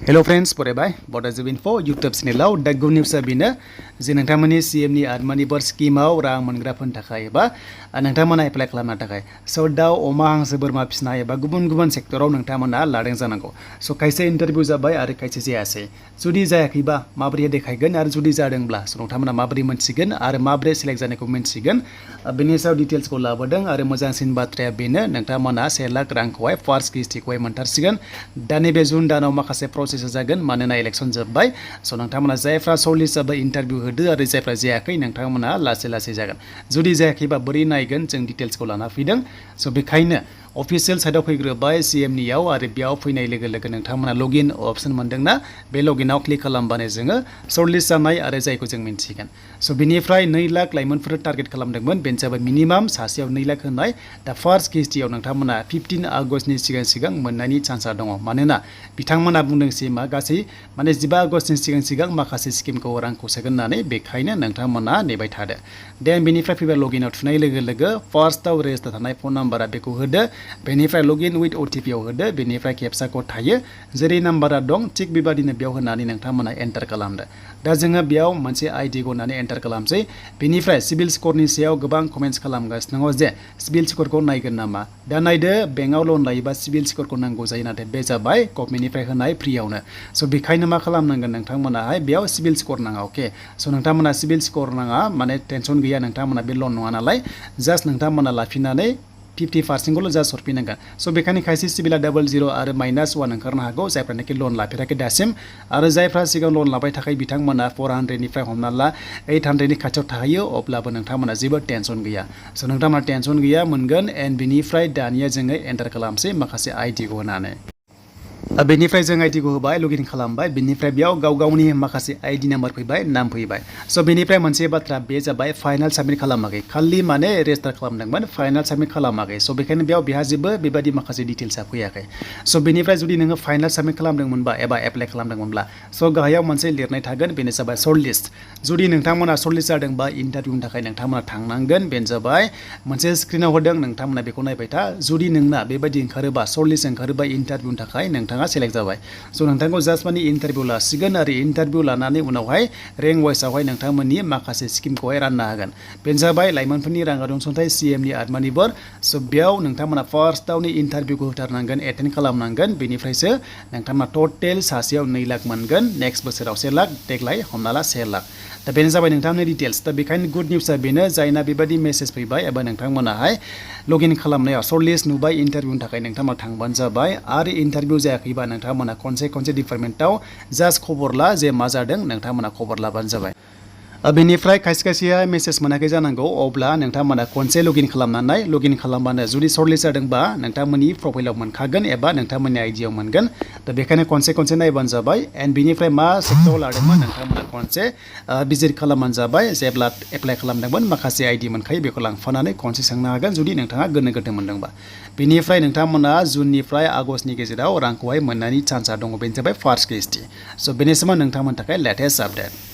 Hello friends, फरायबाय बडाजिब info YouTube चेनेलाव दा good निउसआ बेनो जे नोंथांमोननि CMनि आत्मनिर्भर स्किमाव रां मोनग्राफोरनि थाखाय एबा नोंथांमोना एप्लाइ खालामनो थाखाय स' दाउ अमा हांसो बोरमा फिसिनाय एबा गुबुन गुबुन सेक्टराव नोंथांमोना लादों जानांगौ स' खायसे इन्टारभिउ जाबाय आरो खायसे जायासै जुदि जायाखैबा माबोरै देखायगोन आरो जुदि जादोंब्ला स' नोंथांमोना माबोरै मोनसिगोन आरो माबोरै सेलेक्ट जानायखौ मोनसिगोन बेनि सायाव डिटेल्सखौ लाबोदों आरो मोजांसिन बाथ्राया बेनो नोंथांमोना 1 लाख रांखौहाय फार्स्ट किस्तिखौहाय मोनथारसिगोन दा नैबे जुन दानाव माखासे प्रसेस जागोन मानोना इलेक्सन जोब्बाय स' नोंथांमोना जायफ्रा सर्टलिस्ट जाबाय इन्टारभिउ होदो आरो जायफ्रा जायाखै नोंथांमोना लासै लासै जागोन जुदि जायाखैबा बोरै नायगोन जों डिटेल्सखौ लाना फैदों स' बेखायनो अफिसियेल साइडआव फैग्रोबाय CMनियाव आरो बेयाव फैनाय लोगो लोगो नोंथांमोना लगइन अप्शन मोनदोंना बे लगइनाव क्लिक खालामबानो जोङो सर्टलिस्ट जानाय आरो जायखौ जों मिन्थिगोन स' बेनिफ्राय 2 लाख लाइमोनफोर टारगेट खालामदोंमोन बेनो जाबाय मिनिमाम सासेयाव 2 लाख होनाय दा फार्स्ट किस्तियाव नोंथांमोना 15 आगस्टनि सिगां मोननायनि चान्सआ दङ मानोना बिथांमोना बुंदों CMआ गासै माने 15 आगस्टनि सिगां माखासे स्किमखौ रांखौ सोगोन होननानै बेखायनो नोंथांमोना नेबाय थादो देन बेनिफ्राय फैबाय लगइनाव थुनाय लोगो लोगो फार्स्टआव रेजिस्टार थानाय फन नाम्बारा बेखौ होदो बेनिफ्राय लगइन विथ OTP आव होदो बेनिफ्राय केपसा कोड थायो जेरै नाम्बारा दं थिग बेबादिनो बेयाव होनानै नोंथांमोना एन्टार खालामदो दा जोङो बेयाव मोनसे ID होनानै एन्टार खालामसै बेनिफ्राय सिभिल स्करनि सायाव गोबां कमेन्ट्स खालामगासिनो दङ जे सिभिल स्करखौ नायगोन नामा दा नायदो बेंकआव लन लायोबा सिभिल स्करखौ नांगौ जायो नाथाय बे जाबाय गभर्नमेन्टनिफ्राय होनाय फ्रियावनो स' बेखायनो मा खालामनांगोन नोंथांमोनाहाय बेयाव सिभिल स्कर नाङा अके स' नोंथांमोना सिभिल स्कर नाङा माने टेनसन गैया नोंथांमोना बे लन नङा नालाय जास्ट नोंथांमोना लाफिननानै 50%खौल' जास्ट हरफिननांगोन स' बेखायनो खायसे सिभिला 00 आरो -1 ओंखारनो हागौ जायफ्रानोखि लन लाफेराखै दासिम आरो जायफ्रा सिगां लन लाबाय थाखाय बिथांमोना 400निफ्राय हमना ला 800नि खाथियाव थाहैयो अब्लाबो नोंथांमोना जेबो टेनसन गैया स' नोंथांमोना टेनसन गैया मोनगोन एन्ड बेनिफ्राय दानिया जोङो एन्टार खालामसै माखासे ID खौ होनानै बेनिफ्राय जों ID खौ होबाय लगइन खालामबाय बेनिफ्राय बेयाव गाव गावनि माखासे ID नाम्बार फैबाय नाम फैबाय स' बेनिफ्राय मोनसे बाथ्रा बे जाबाय फाइनाल साबमिट खालामाखै खालि माने रेजिस्टार खालामदोंमोन फाइनाल साबमिट खालामाखै स' बेखायनो बेहा जेबो बेबादि माखासे डिटेल्सआ फैयाखै स' बेनिफ्राय जुदि नोङो फाइनाल साबमिट खालामदोंमोनबा एबा एप्लाइ खालामदोंमोनब्ला स' गाहायाव मोनसे लिरनाय थागोन बेनो जाबाय सर्टलिस्ट जुदि नोंथांमोना सर्टलिस्ट जादोंबा इन्टारभिउनि थाखाय नोंथांमोना थांनांगोन बेनो जाबाय मोनसे स्क्रिनाव होदों नोंथांमोना बेखौ नायबाय था जुदि नोंना बेबायदि ओंखारोबा सर्टलिस्ट ओंखारोबा इन्टारभिउनि थाखाय नोंथाङा सेलेक्ट जाबाय स' नोंथांखौ जास्ट माने इन्टारभिउ लासिगोन आरो इन्टारभिउ लानानै उनावहाय रेंक वाइसआवहाय नोंथांमोननि माखासे स्किमखौहाय राननो हागोन बेनो जाबाय लाइमोनफोरनि राङारि अनसुंथाइ CMनि आत्मनिर्भर स' बेयाव नोंथांमोना फार्स्टआवनो इन्टारभिउखौ होथारनांगोन एटेन्ड खालामनांगोन बेनिफ्रायसो नोंथांमोना टटेल सासेयाव 2 लाख मोनगोन नेक्स्ट बोसोराव 1 लाख देग्लाय हमना ला 1 लाख दा बेनो जाबाय नोंथांनि डिटेल्स दा बेखायनो गुड निउसआ बेनो जायना बेबायदि मेसेज फैबाय एबा नोंथांमोनाहाय लगइन खालामनायाव सर्टलिस्ट नुबाय इन्टारभिउनि थाखाय नोंथांमोना थांबानो जाबाय आरो इन्टारभिउ जायाखैबा नोंथांमोना खनसे डिपार्टमेन्टआव जास्ट खबर ला जे मा जादों नोंथांमोना खबर लाबानो जाबाय बेनिफ्राय खायसे मेसेज मोनाखै जानांगौ अब्ला नोंथांमोना खनसे लगइन खालामनानै लगइन खालामबानो जुदि सर्टलिस्ट जादोंबा नोंथांमोननि प्रफाइलाव मोनखागोन एबा नोंथांमोननि आइडियाव मोनगोन दा बेखायनो खनसे नायबानो जाबाय एन्ड बेनिफ्राय मा सेक्टराव लादोंमोन नोंथांमोना खनसे भिजिट खालामबानो जाबाय जेब्ला एप्लाइ खालामदोंमोन माखासे ID मोनखायो बेखौ लांफानानै खनसे सोंनो हागोन जुदि नोंथाङा गोनो गोथो मोनदोंबा बेनिफ्राय नोंथांमोना जुननिफ्राय आगस्टनि गेजेराव रांखौहाय मोननायनि चान्सआ दङ बेनो जाबाय फार्स्ट किस्ति स' बेनिसिम नोंथांमोननि थाखाय लेटेस्ट आपडेट